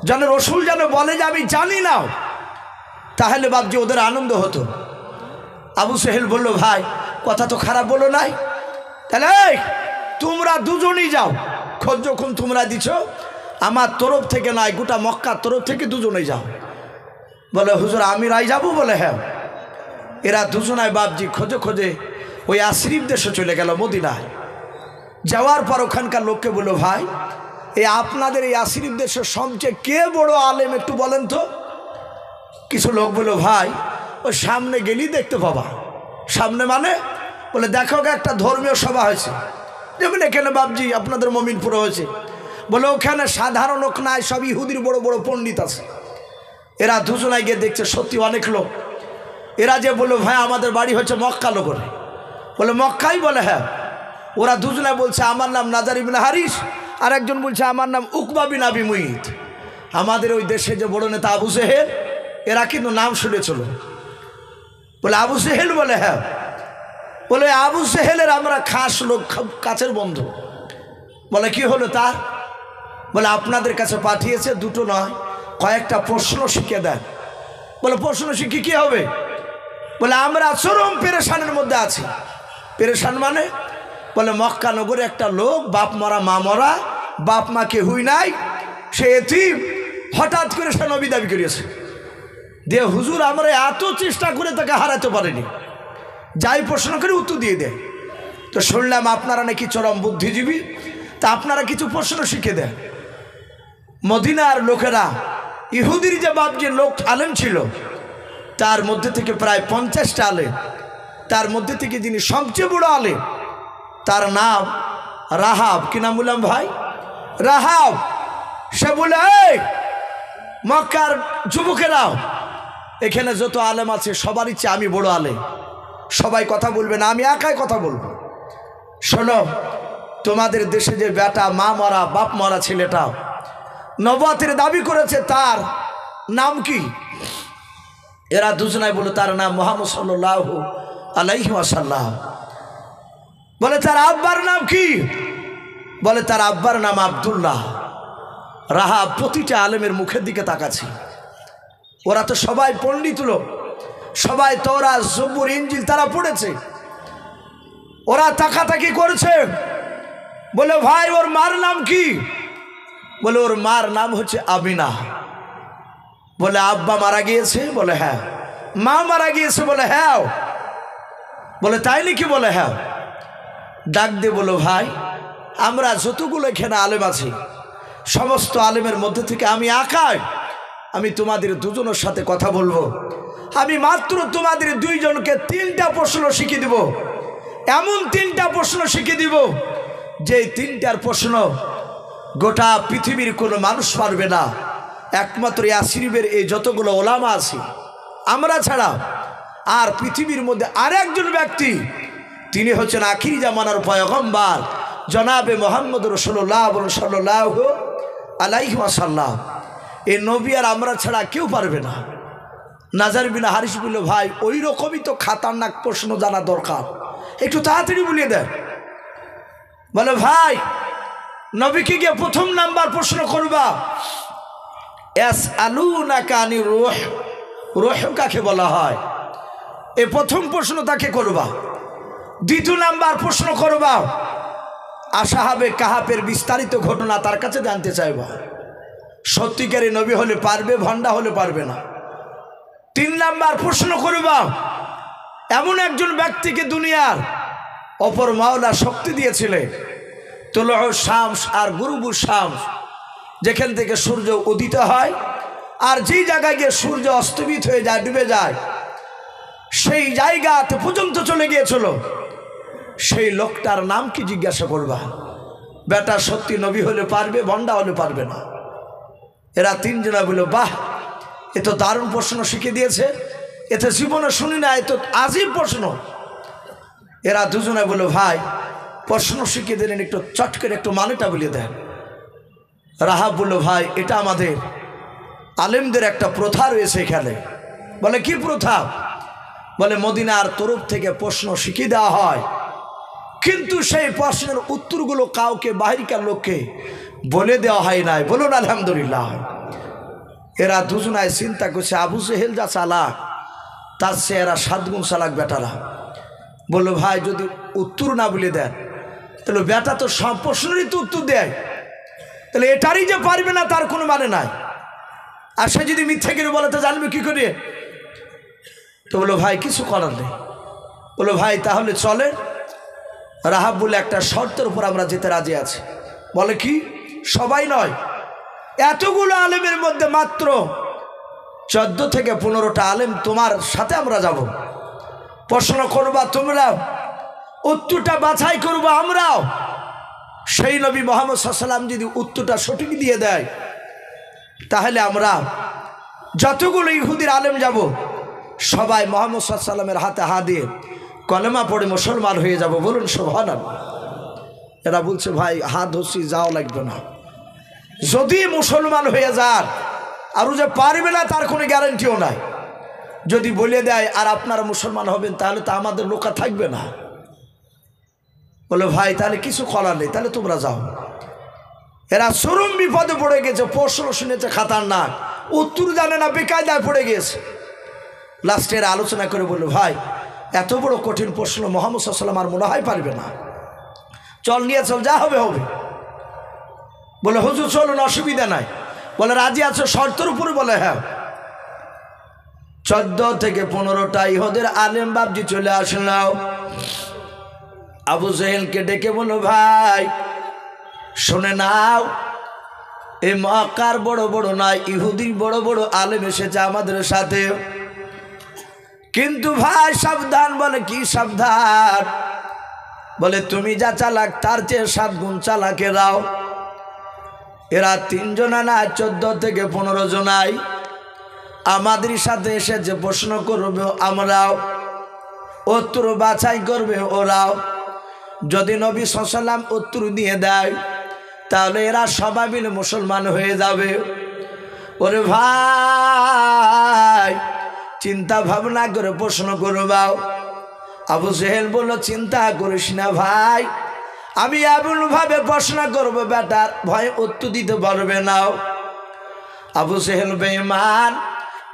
যেন রসুল যেন বলে যে আমি জানি না, তাহলে বাবজি ওদের আনন্দ হতো। আবু সেহেল বলল, ভাই কথা তো খারাপ বলো নাই, তাহলে তোমরা দুজনেই যাও, খোঁজ যখন তোমরা দিছ আমার তরফ থেকে নয়, গোটা মক্কার তরফ থেকে দুজনেই যাও। বলে হুজুর আমি রাই যাবো? বলে হ্যাঁ। এরা দুজনায় বাবজি খোঁজে খোঁজে ওই ইয়াসরিব দেশে চলে গেল মদিনায়। যাওয়ার পর ওখানকার লোককে বললো, ভাই এই আপনাদের এই ইয়াসরিব দেশের সবচেয়ে কে বড় আলেম একটু বলেন তো? কিছু লোক বললো, ভাই ওই সামনে গেলেই দেখতে পাবা। সামনে মানে? বলে দেখো একটা ধর্মীয় সভা হয়েছে, যেমন এখানে বাবজি আপনাদের মমিনপুরে হয়েছে। বলে ওখানে সাধারণ লোক নাই, সব ইহুদির বড় বড় পণ্ডিত আছে। এরা দুজনায় গিয়ে দেখছে সত্যি অনেক লোক। এরা যে বললো, ভাই আমাদের বাড়ি হচ্ছে মক্কা লোকের। বলে মক্কাই? বলে হ্যাঁ। ওরা দুজনায় বলছে আমার নাম নাজার ইবনে হারিস, আর একজন বলছে আমার নাম উকবা বিন আবি মুইত। আমাদের ওই দেশে যে বড় নেতা আবু সেহেল, এরা কিন্তু নাম শুনেছিল। বলে আবু সেহেল? বলে হ্যাঁ। বলে আবু সেহেলের আমরা খাস লোক, কাছের বন্ধু। বলে কি হলো তার? বলে আপনাদের কাছে পাঠিয়েছে, দুটো নয় কয়েকটা প্রশ্ন শিখে দেন। বলে প্রশ্ন শিখে কি হবে? বলে আমরা চরম পেরেশানের মধ্যে আছি। পেরেশান মানে? বলে মক্কা নগরে একটা লোক, বাপ মরা মা মরা, বাপ মা কেহুই নাই, সে এতিম, হঠাৎ করে সে নবী দাবি করিয়েছে। দিয়ে হুজুর আমরা এত চেষ্টা করে তাকে হারাতে পারিনি, যাই প্রশ্ন করে উত্তর দিয়ে দেয়। তো শুনলাম আপনারা নাকি চরম বুদ্ধিজীবী, তা আপনারা কিছু প্রশ্ন শিখে দেন। মদিনার লোকেরা ইহুদির যে বাপ যে লোক আলেম ছিল তার মধ্যে থেকে প্রায় 50টা আলেম, তার মধ্যে থেকে যিনি সবচেয়ে বড় আলেম তার নাম রাহাব। কি নাম বললাম ভাই? রাহাব। সে বলে, এই মক্কার যুবকেরাও, এখানে যত আলেম আছে সবার ইচ্ছে আমি বড় আলেম, সবাই কথা বলবে না, আমি একাই কথা বলবো। শোনো, তোমাদের দেশে যে বেটা মা মরা বাপ মরা ছেলেটা নবুয়তের দাবি করেছে তার নাম কি? এরা দুজনাই বলে তার নাম মুহাম্মদ সাল্লাল্লাহু আলাইহি ওয়াসাল্লাম। বলে তার আব্বার নাম কি? বলে তার আব্বার নাম আব্দুল্লাহ। রাহাব প্রতিটা আলেমের মুখের দিকে তাকাচ্ছে। ওরা তো সবাই পণ্ডিত লোক, সবাই তওরাত জবুর ইনজিল তারা পড়েছে। ওরা তাকাতাকি করেছে। বলে ভাই ওর মার নাম কি? বলে ওর মার নাম হচ্ছে আমিনা। বলে আব্বা মারা গিয়েছে? বলে হ্যাঁ। মা মারা গিয়েছে? বলে হ্যাঁ। বলে তাই নাকি? বলে হ্যাঁ। ডাক দিয়ে বলো, ভাই আমরা যতগুলো এখানে আলেম আছি সমস্ত আলেমের মধ্যে থেকে আমি একাই, আমি তোমাদের দুজনের সাথে কথা বলবো। আমি মাত্র তোমাদের দুইজনকে 3টা প্রশ্ন শিখিয়ে দিব, এমন 3টা প্রশ্ন শিখিয়ে দিব যে 3টার প্রশ্ন গোটা পৃথিবীর কোনো মানুষ পারবে না, একমাত্র ইয়াসরিবের এই যতগুলো ওলামা আছে আমরা ছাড়া। আর পৃথিবীর মধ্যে আরেকজন ব্যক্তি, তিনি হচ্ছেন আখিরি জামানার পয়গম্বর জনাবে মুহাম্মদ রাসূলুল্লাহ সাল্লাল্লাহু আলাইহি ওয়াসাল্লাম। এই নবী আর আমরা ছাড়া কেউ পারবে না। নাজার বিন হারিস বলল, ভাই ওই রকমই তো খাতারনাক প্রশ্ন জানা দরকার, একটু তাড়াতাড়ি বলিয়ে দেন। বলে ভাই নবীকে গিয়ে প্রথম নাম্বার প্রশ্ন করবা, ইয়াসআলুনাকা আনির রূহ, রূহ কাকে বলা হয়, এই প্রথম প্রশ্ন তাকে করবা। দ্বিতীয় নাম্বার প্রশ্ন করবা আসহাবে কাহাফের বিস্তারিত ঘটনা তার কাছে জানতে চাইবা। সত্যিকারী নবী হলে পারবে, ভণ্ডা হলে পারবে না। 3 নাম্বার প্রশ্ন করবা এমন একজন ব্যক্তিকে দুনিয়ার অপর মাওলা শক্তি দিয়েছিলেন, তুলুউ শামস আর গুরুবুর শামস, যেখান থেকে সূর্য উদিত হয় আর যেই জায়গায় গিয়ে সূর্য অস্তমিত হয়ে যায়, ডুবে যায়, সেই জায়গাতে পর্যন্ত চলে গিয়েছিল, সেই লোকটার নাম কি জিজ্ঞাসা করবা। বেটা সত্যি নবী হলে পারবে, ভণ্ডা হলে পারবে না। এরা 3 জনা বলল, বাহ এ তো দারুণ প্রশ্ন শিখিয়ে দিয়েছে, এতে জীবনে শুনি না, এ তো আজীব প্রশ্ন। এরা দুজনে বলল, ভাই প্রশ্ন শিখিয়ে দিলেন, একটু চট করে একটু মানেটা বলিয়ে দেন। রাহাব বলল, ভাই এটা আমাদের আলেমদের একটা প্রথা রয়েছে এখানে। বলে কি প্রথা? বলে মদিনার তরফ থেকে প্রশ্ন শিখিয়ে দেওয়া হয়, কিন্তু সেই প্রশ্নের উত্তরগুলো কাউকে বাহিরকার লোককে বলে দেওয়া হয় নাই। বলুন আলহামদুলিল্লাহ। এরা দুজনায় চিন্তা করছে, আবু জেহেল যা চালাক তার সে এরা 7 গুণ চালাক বেটারা। বললো ভাই যদি উত্তর না বলে দেন তাহলে বেটা তো সব প্রশ্নেরই তো উত্তর দেয়, তাহলে এটারই যে পারবে না তার কোনো মানে নাই। আর সে যদি মিথ্যে করে বলে তো জানবে কি করে? তো বললো ভাই কিছু করার নেই। বললো ভাই তাহলে চলে। রাহাব বলে একটা শর্তের উপর আমরা যেতে রাজি আছি। বলে কি? সবাই নয়, এতগুলো আলেমের মধ্যে মাত্র 14 থেকে 15টা আলেম তোমার সাথে আমরা যাব। প্রশ্ন করবা তোমরা, উত্তরটা বাছাই করবো আমরাও। সেই নবী মুহাম্মদ সাল্লাল্লাহু আলাইহি ওয়াসাল্লাম যদি উত্তরটা সঠিক দিয়ে দেয় তাহলে আমরা যতগুলো ইহুদির আলেম যাব সবাই মুহাম্মদ সাল্লাল্লাহু আলাইহি ওয়াসাল্লামের হাতে হাত দিয়ে কলেমা পড়ে মুসলমান হয়ে যাব। বলুন সুবহানাল্লাহ। এরা বলছে ভাই হাত ধরছি, যাও লাগবে না, যদি মুসলমান হয়ে যান আর যে পারবে না তার কোনো গ্যারান্টিও নাই। যদি বলে দেয় আর আপনারা মুসলমান হবেন তাহলে তো আমাদের লোকা থাকবে না। বলে ভাই তাহলে কিছু করার নেই, তাহলে তোমরা যাও। এরা চরম বিপদে পড়ে গেছে, প্রশ্ন শুনেছে খাতারনাক, উত্তর জানে না, বেকায়দায় পড়ে গেছে। লাস্টে এরা আলোচনা করে বললো ভাই এত বড় কঠিন প্রশ্ন মুহাম্মদ সাল্লাল্লাহু আলাইহি ওয়াসাল্লাম আর মনে হয় পারবে না, চল নিয়ে চল, যা হবে হবে। বলে হুজুর চলুন, অসুবিধা নাই। বলে রাজি আছো শর্তের উপরে? বলে হ্যাঁ। 14 থেকে 15টা ইহুদের আলেম বাবজি চলে আসলাম। আবু জেহেলকে ডেকে বলো ভাই শুনে নাও, এই মক্কার বড় বড় নয়, ইহুদির বড় বড় আলেম এসেছে আমাদের সাথে। কিন্তু ভাই সাবধান। বলে কি সাবধান? বলে তুমি যা চালাক তার চেয়ে 7 গুণ চালাকেরাও। এরা 3 জনা না 14 থেকে 15 জনাই আমাদের সাথে এসে যে প্রশ্ন করবে আমরাও, উত্তর বাছাই করবে ওরাও। যদি নবী সাল্লাল্লাহু আলাইহি ওয়াসাল্লাম উত্তর দিয়ে দেয় তাহলে এরা সবাই মিলে মুসলমান হয়ে যাবে। ওরে ভাই চিন্তা ভাবনা করে প্রশ্ন করবাও। আবু জেহেল বলল চিন্তা করিস না ভাই, আমি এমন ভাবে প্রশ্ন করব বেটার ভয়ে উত্তর দিতে পারবে না। আবু জেহেল বেঈমান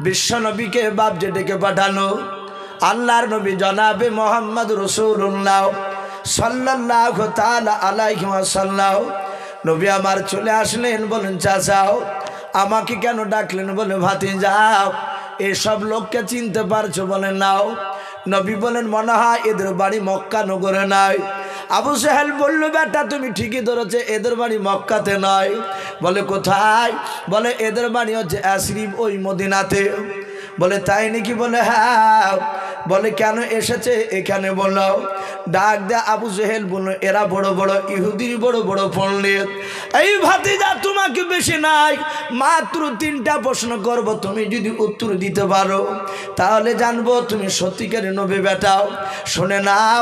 বিশ্ব নবীকে বাপ যে ডেকে পাঠানো, আল্লাহর নবী জনাবে মোহাম্মদ রাসূলুল্লাহ সাল্লাল্লাহু তাআলা আলাইহি ওয়াসাল্লাম নবী আমার চলে আসলেন। বলেন চাচাও আমাকে কেন ডাকলেন? বলে ভাতিজাও এসব লোককে চিনতে পারছো? বলে নাও। নবী বলেন মনে হয় এদের বাড়ি মক্কা নগরে নয়। আবু জেহেল বলল বেটা তুমি ঠিকই ধরেছে, এদের বাড়ি মক্কাতে নয়। বলে কোথায়? বলে এদের বাড়ি হচ্ছে ইয়াসরিব, ওই মদিনাতে। বলে তাই নাকি? বলে হ্যাঁ। বলে কেন এসেছে এখানে? বলো। ডাক দে আবু জেহেল বলল এরা বড় বড় ইহুদির বড় বড় পণ্ডিত। এই ভাতিজা তোমাকে বেশি নাই, মাত্র 3টা প্রশ্ন করব, তুমি যদি উত্তর দিতে পারো তাহলে জানবো তুমি সত্যিকারের নবী বেটাও। শুনে নাও,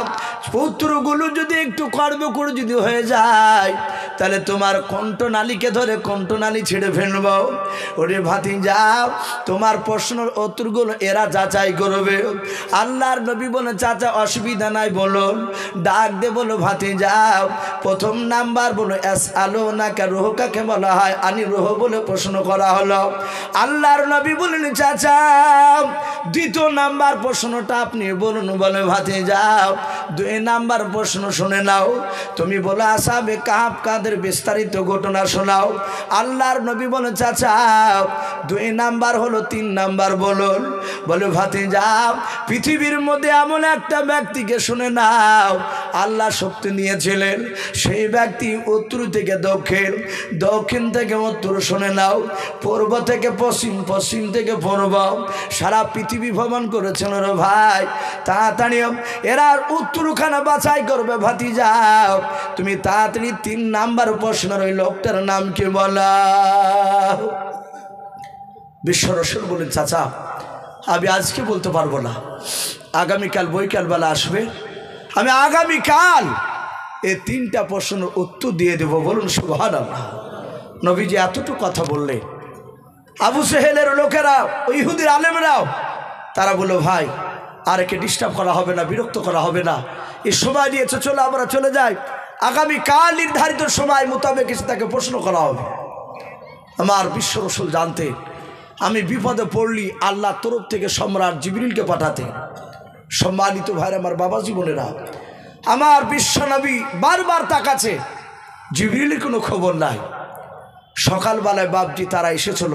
উত্তরগুলো যদি একটু করবে করে যদি হয়ে যায় তাহলে তোমার কণ্ঠনালীকে ধরে কণ্ঠনালী ছেড়ে ফেলব। ওরে ভাতিজা তোমার প্রশ্নের উত্তরগুলো এরা যাচাই করবে। আল্লাহর নবী বলে চাচা অসুবিধা নাই বলো। ডাক দে বলো ভাতিজা প্রথম নাম্বার বলো ইয়াসআলুনাকা রূহ কাকে বলা হয়? আনি রূহ বলে প্রশ্ন করা হলো। আল্লাহর নবী বলেন চাচা দ্বিতীয় নাম্বার প্রশ্নটা আপনি বলুন। বলে ভাতিজা 2 নাম্বার প্রশ্ন শুনে নাও, তুমি বলো আসহাবে কাহাফ কাদের বিস্তারিত ঘটনা শোনাও। আল্লাহর নবী বলে চাচা 2 নাম্বার হলো, 3 নাম্বার বলুন। বলে ভাতিজা পৃথিবীর মধ্যে এমন একটা ব্যক্তিকে শুনে নাও আল্লাহ শক্তি নিয়েছিলেন, সেই ব্যক্তি উত্তর থেকে দক্ষিণ, দক্ষিণ থেকে উত্তর শুনে নাও, পূর্ব থেকে পশ্চিম, পশ্চিম থেকে পূর্ব, সারা পৃথিবী ভ্রমণ করেছেন। রে ভাই তাড়াতাড়ি এরা উত্তরখানা বাছাই করবে। ভাতিজা তুমি তাড়াতাড়ি 3 নাম্বার প্রশ্নের ওই লোকটার নাম কি বলা? বিশ্ব রাসূল বলেন চাচা আমি আজকে বলতে পারবো না, আগামীকাল বৈকাল বেলা আসবে, আমি আগামীকাল এই 3টা প্রশ্নের উত্তর দিয়ে দেব। বলুন সুবহানাল্লাহ। নবীজি এতটুকু কথা বললে আবু জেহেলের লোকেরা, ইহুদির আলেমরাও তারা বলল ভাই আর একে ডিস্টার্ব করা হবে না, বিরক্ত করা হবে না, এই সময় নিয়েছে চলো আমরা চলে যাই, আগামীকাল নির্ধারিত সময় মোতাবেক এসে তাকে প্রশ্ন করা হবে। আমার বিশ্ব রাসূল জানতে আমি বিপদে পড়লি আল্লাহ তরফ থেকে সম্রাট জিবরিলকে পাঠাতে। সম্মানিত ভাইরা আমার বাবা জীবনেরা, আমার বিশ্ব নবী বারবার তাকাচ্ছে, জিবরিলের কোনো খবর নাই। সকালবেলায় বাপজি তারা এসেছিল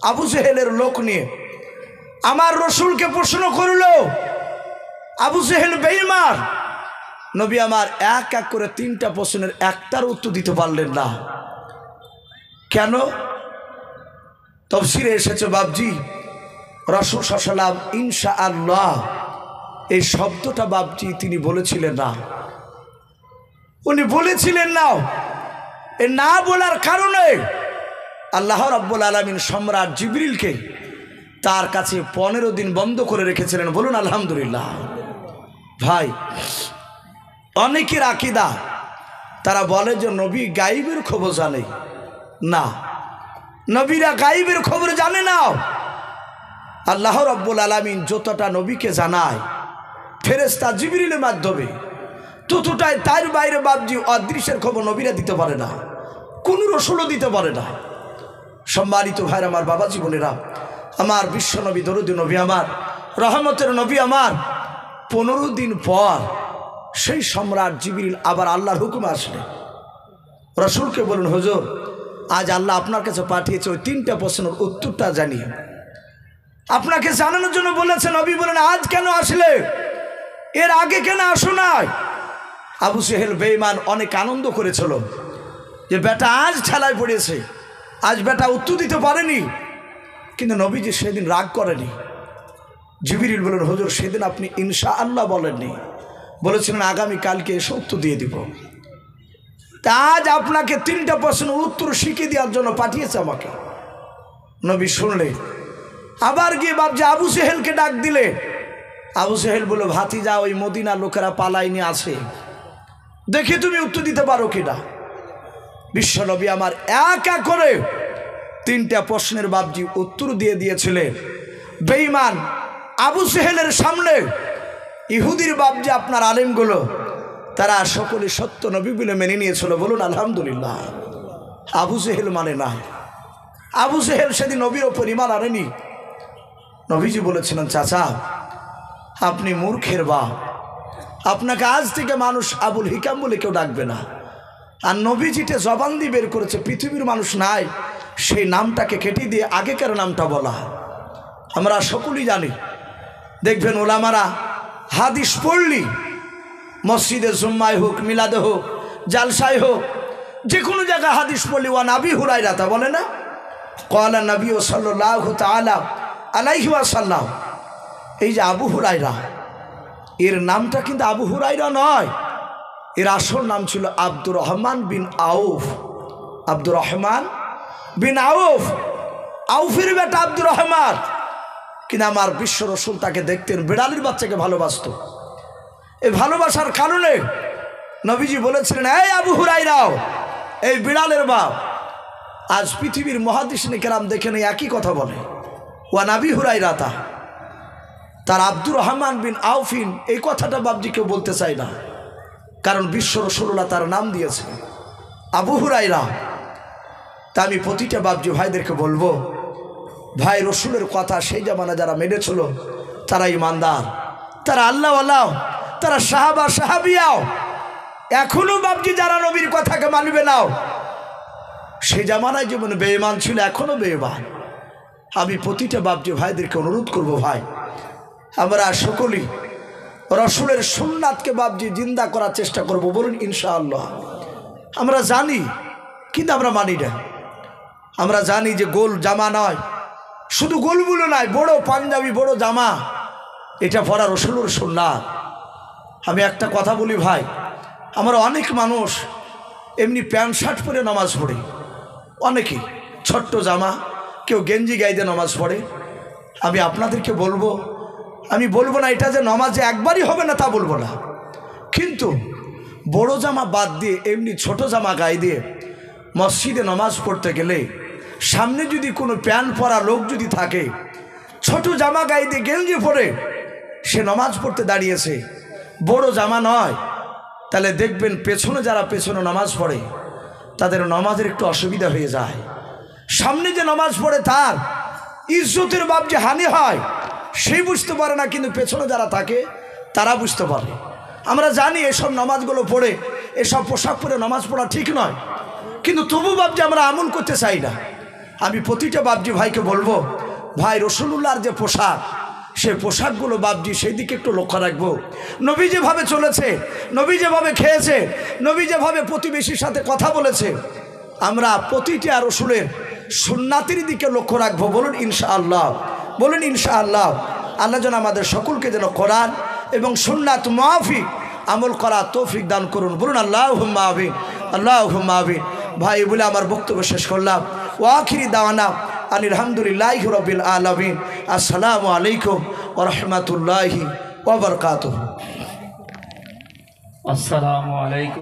আবু জেহেলের লোক নিয়ে, আমার রসুলকে প্রশ্ন করল। আবু জেহেল বেঈমান। নবী আমার এক এক করে 3টা প্রশ্নের একটার উত্তর দিতে পারলেন না। কেন? তাফসীরে এসেছে বাপজি রাসূল সাল্লাল্লাহু আলাইহি ওয়াসাল্লাম ইনশাআল্লাহ এই শব্দটা বাপজি তিনি বলেছিলেন না, উনি বলেছিলেন না। এই না বলার কারণে আল্লাহ রাব্বুল আলামিন সম্রাট জিবরিলকে তার কাছে 15 দিন বন্ধ করে রেখেছিলেন। বলুন আলহামদুলিল্লাহ। ভাই অনেকের আকীদা তারা বলে যে নবী গায়েবের খবর জানে না, নবীরা গায়েবের খবর জানে না। আল্লাহ রাব্বুল আলামিন যতটা নবীকে জানায় ফেরেশতা জিবরিলের মাধ্যমে, ততটাই তার বাইরে বাপজি অদৃশ্যের খবর নবীরা দিতে পারে না, কোন রসুলও দিতে পারে না। সম্মানিত ভাইরা আমার বাবা জীবনেরা, আমার বিশ্ব নবী দরুদ নবী আমার রহমতের নবী আমার 15 দিন পর সেই সম্রাট জিবরিল আবার আল্লাহর হুকুম আসলে রসুলকে বলুন হুজুর আজ আল্লাহ আপনার কাছে পাঠিয়েছে ওই 3টা প্রশ্নের উত্তরটা জানিয়ে আপনাকে জানানোর জন্য বলেছে। নবী বলেন আজ কেন আসলে, এর আগে কেন আসো নাই? আবু জেহেল বেঈমান অনেক আনন্দ করেছিল যে বেটা আজ ঠেলায় পড়েছে, আজ বেটা উত্তর দিতে পারেনি, কিন্তু নবীজি সেদিন রাগ করেনি। জিবরিল বলেন, হুজুর সেদিন আপনি ইনশাআল্লাহ বলেননি, বলেছিলেন আগামীকালকে এসে উত্তর দিয়ে দিব। তা আজ আপনাকে 3টা প্রশ্নের উত্তর শিখিয়ে দেওয়ার জন্য পাঠিয়েছে আমাকে। নবী শুনলে আবার গিয়ে বাপজি আবু সেহেলকে ডাক দিলে। আবু সেহেল বলল, ভাতিজা ওই মদিনার লোকেরা পালাইনি আছে, দেখি তুমি উত্তর দিতে পারো কিনা। বিশ্বনবী আমার এক এক করে 3টা প্রশ্নের বাপজি উত্তর দিয়ে দিয়েছিলেন। বেঈমান আবু সেহেলের সামনে ইহুদির বাপজি আপনার আলেমগুলো তারা সকলে সত্য নবী বলে মেনে নিয়েছিল। বলুন আলহামদুলিল্লাহ। আবু সেহেল মানে না, আবু সেহেল সেদিন নবীর ওপর ঈমান আনেনি। নবীজি বলেছিলেন, চাচা আপনি মূর্খের বাপ, আপনাকে আজ থেকে মানুষ আবুল হিকাম বলে কেউ ডাকবে না। আর নবীজিতে জবান দিয়ে বের করেছে, পৃথিবীর মানুষ নাই সেই নামটাকে কেটে দিয়ে আগেকার নামটা বলা। আমরা সকলেই জানি, দেখবেন ওলামারা হাদিস পড়লি মসজিদে জুম্মায় হোক, মিলাদে হোক, জালসায় হোক, যে কোনো জায়গায় হাদিস পড়লি ওয়ান আবি হুরায়রা, তা বলে না ক্বালা নবী সাল্লাল্লাহু তাআলা আলাইহি ওয়াসাল্লাম। এই যে আবু হুরায়রা, এর নামটা কিন্তু আবু হুরায়রা নয়, এর আসল নাম ছিল আব্দুর রহমান বিন আউফ। আব্দুর রহমান বিন আউফ, আউফের বেটা আব্দুর রহমান। কিন্তু আমার বিশ্ব রসুল তাকে দেখতেন বিড়ালির বাচ্চাকে ভালোবাসত। এই ভালোবাসার কারণে নবীজি বলেছিলেন, এই আবু হুরায়রাও, এই বিড়ালের বাপ। আজ পৃথিবীর মুহাদ্দিসিনে কেরাম দেখেন একই কথা বলে, ওয়ান আবি হুরায়রাতা। তার আব্দুর রহমান বিন আউফিন এই কথাটা বাপজি কেউ বলতে চায় না, কারণ বিশ্ব রসুল্লাহ তার নাম দিয়েছে আবু হুরায়রা। তা আমি প্রতিটা বাপজি ভাইদেরকে বলবো, ভাই রসুলের কথা সেই জামানা যারা মেনেছিল তারা ইমানদার, তারা আল্লাহওয়ালাও, তারা সাহাবা সাহাবিয়াও। এখনো বাপজি যারা নবীর কথাকে মানবে নাও, সেই জামানায় যেমন বেঈমান ছিল এখনো বেঈমান। আমি প্রতিটা বাপজি ভাইদেরকে অনুরোধ করব, ভাই আমরা সকলেই রসুলের সুন্নাতকে বাপজি জিন্দা করার চেষ্টা করব। বলুন ইনশাআল্লাহ। আমরা জানি কিন্তু আমরা মানি না। আমরা জানি যে গোল জামা নয়, শুধু গোলগুলো নয়, বড় পাঞ্জাবি বড় জামা এটা পরা রসুলের সুন্নাত। আমি একটা কথা বলি ভাই, আমরা অনেক মানুষ এমনি প্যান্ট শার্ট পরে নামাজ পড়ে, অনেকেই ছোট্ট জামা, কেউ গেঞ্জি গায়ে দিয়ে নামাজ পড়ে। আমি আপনাদেরকে বলবো, আমি বলবো না এটা যে নামাজে একবারই হবে না, তা বলবো না, কিন্তু বড় জামা বাদ দিয়ে এমনি ছোট জামা গায়ে দিয়ে মসজিদে নামাজ পড়তে গেলে সামনে যদি কোনো প্যান্ট পরা লোক যদি থাকে, ছোট জামা গায়ে দিয়ে গেঞ্জি পরে সে নামাজ পড়তে দাঁড়িয়েছে, বড় জামা নয়, তাহলে দেখবেন পেছনে যারা পেছনে নামাজ পড়ে তাদের নামাজের একটু অসুবিধা হয়ে যায়। সামনে যে নামাজ পড়ে তার ইজ্জতের বাপ যে হানি হয় সেই বুঝতে পারে না, কিন্তু পেছনে যারা থাকে তারা বুঝতে পারে। আমরা জানি এসব নামাজগুলো পড়ে, এসব পোশাক পরে নামাজ পড়া ঠিক নয়, কিন্তু তবু বাপজি আমরা আমল করতে চাই না। আমি প্রতিটা বাপজি ভাইকে বলবো, ভাই রসুলুল্লাহর যে পোশাক, সে পোশাকগুলো বাপজি সেই দিকে একটু লক্ষ্য রাখবো। নবী যেভাবে চলেছে, নবী যেভাবে খেয়েছে, নবী যেভাবে প্রতিবেশীর সাথে কথা বলেছে, আমরা প্রতিটা রসুলের সুন্নাতের দিকে লক্ষ্য রাখবো। বলুন ইনশাআল্লাহ, বলুন ইনশাআল্লাহ। আল্লাহ যেন আমাদের সকলকে যেন কোরআন এবং সুন্নাত মাফিক আমল করা তৌফিক দান করুন। বলুন আল্লাহুম্মা আমিন, আল্লাহুম্মা আমিন। ভাই বলে আমার বক্তব্য শেষ করলাম। ওয়া আখিরি দাওয়ানা আনিল হামদুলিল্লাহি রাব্বিল আলামিন। আসসালামু আলাইকুম ওয়া রাহমাতুল্লাহি ওয়া বারাকাতুহু। আসসালামু আলাইকুম।